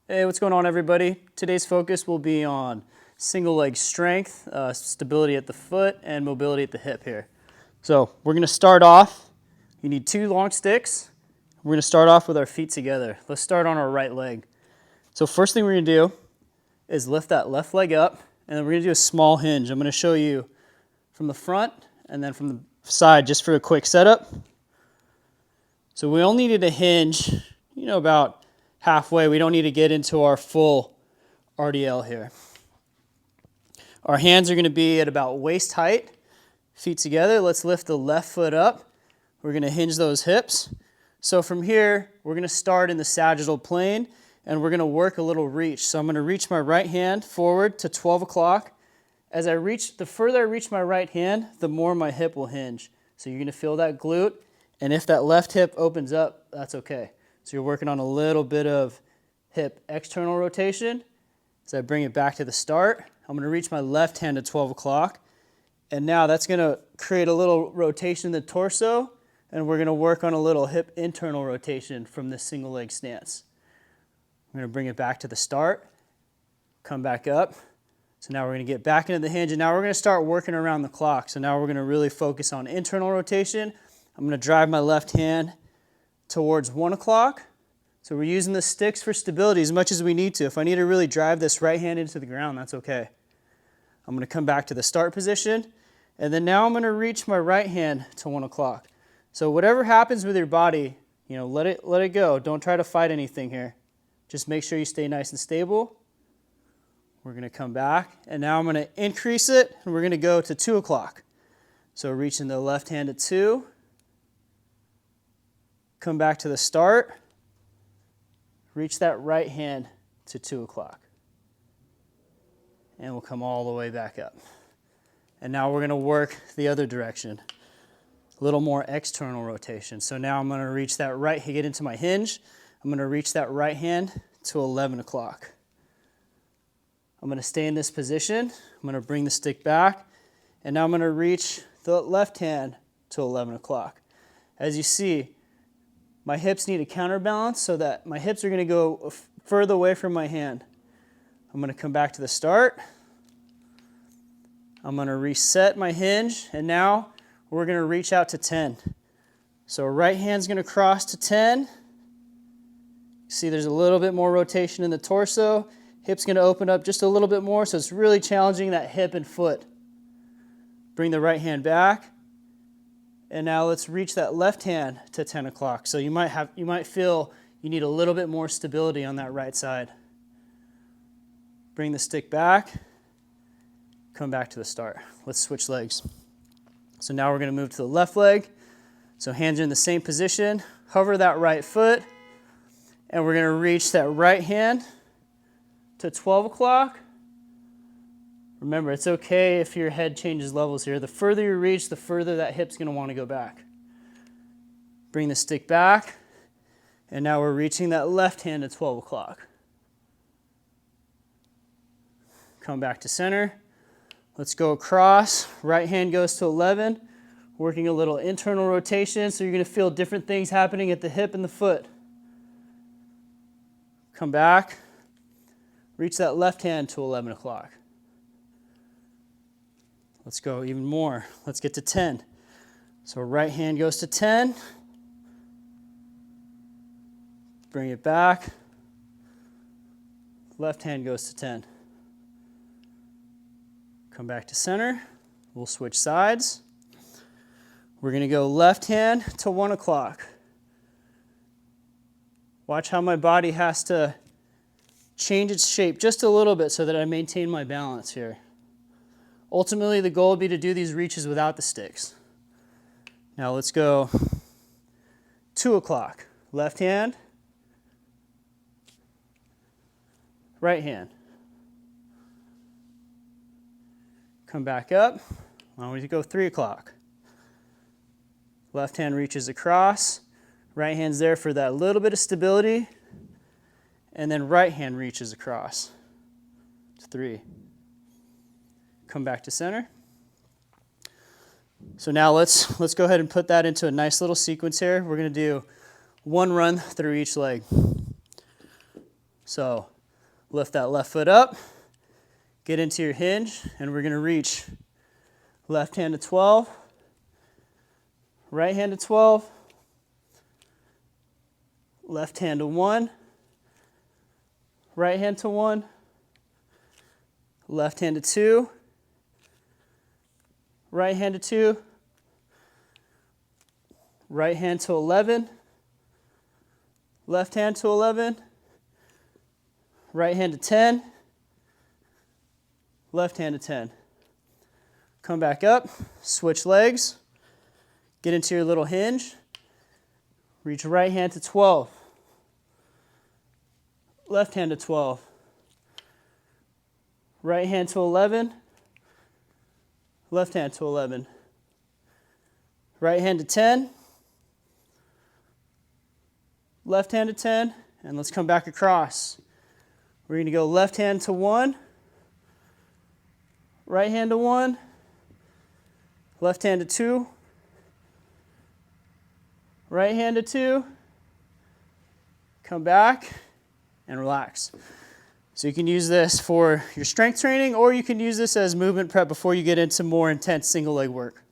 Hey, what's going on, everybody? Today's focus will be on single leg strength, stability at the foot, and mobility at the hip here. So we're going to start off. You need 2 long sticks. We're going to start off with our feet together. Let's start on our right leg. So first thing we're going to do is lift that left leg up, and then we're going to do a small hinge. I'm going to show you from the front and then from the side just for a quick setup. So we only need a hinge, about halfway. We don't need to get into our full RDL here. Our hands are going to be at about waist height, feet together. Let's lift the left foot up. We're going to hinge those hips. So from here, we're going to start in the sagittal plane, and we're going to work a little reach. So I'm going to reach my right hand forward to 12 o'clock. As I reach, the further I reach my right hand, the more my hip will hinge. So you're going to feel that glute, and if that left hip opens up, that's okay. So you're working on a little bit of hip external rotation. As I bring it back to the start, I'm going to reach my left hand at 12 o'clock. And now that's going to create a little rotation in the torso, and we're going to work on a little hip internal rotation from this single leg stance. I'm going to bring it back to the start, come back up. So now we're going to get back into the hinge, and now we're going to start working around the clock. So now we're going to really focus on internal rotation. I'm going to drive my left hand towards 1 o'clock. So we're using the sticks for stability as much as we need to. If I need to really drive this right hand into the ground, that's okay. I'm going to come back to the start position, and then now I'm going to reach my right hand to 1 o'clock. So whatever happens with your body, let it go. Don't try to fight anything here. Just make sure you stay nice and stable. We're going to come back, and now I'm going to increase it, and we're going to go to 2 o'clock. So reaching the left hand at 2. Come back to the start, reach that right hand to 2 o'clock. And we'll come all the way back up. And now we're going to work the other direction. A little more external rotation. So now I'm going to reach that right, get into my hinge. I'm going to reach that right hand to 11 o'clock. I'm going to stay in this position. I'm going to bring the stick back. And now I'm going to reach the left hand to 11 o'clock. As you see, my hips need a counterbalance so that my hips are going to go further away from my hand. I'm going to come back to the start. I'm going to reset my hinge, and now we're going to reach out to 10. So right hand's going to cross to 10. See, there's a little bit more rotation in the torso. Hip's going to open up just a little bit more, so it's really challenging that hip and foot. Bring the right hand back. And now let's reach that left hand to 10 o'clock. So you might feel you need a little bit more stability on that right side. Bring the stick back, come back to the start. Let's switch legs. So now we're going to move to the left leg. So hands are in the same position. Hover that right foot, and we're going to reach that right hand to 12 o'clock. Remember, it's okay if your head changes levels here. The further you reach, the further that hip's going to want to go back. Bring the stick back, and now we're reaching that left hand at 12 o'clock. Come back to center. Let's go across. Right hand goes to 11, working a little internal rotation, so you're going to feel different things happening at the hip and the foot. Come back. Reach that left hand to 11 o'clock. Let's go even more. Let's get to 10. So right hand goes to 10. Bring it back. Left hand goes to 10. Come back to center. We'll switch sides. We're going to go left hand to 1 o'clock. Watch how my body has to change its shape just a little bit so that I maintain my balance here. Ultimately, the goal would be to do these reaches without the sticks. Now let's go 2 o'clock. Left hand, right hand. Come back up. Why don't we go 3 o'clock? Left hand reaches across. Right hand's there for that little bit of stability. And then right hand reaches across to 3. Come back to center. So now let's go ahead and put that into a nice little sequence here. We're going to do one run through each leg. So Lift that left foot up, get into your hinge, and we're gonna reach left hand to 12, right hand to 12, left hand to 1, right hand to 1, left hand to 2, right hand to 2, right hand to 11, left hand to 11, right hand to 10, left hand to 10. Come back up, switch legs, get into your little hinge, reach right hand to 12, left hand to 12, right hand to 11, left hand to 11, right hand to 10, left hand to 10, and let's come back across. We're going to go left hand to 1, right hand to 1, left hand to 2, right hand to 2, come back and relax. So you can use this for your strength training, or you can use this as movement prep before you get into more intense single leg work.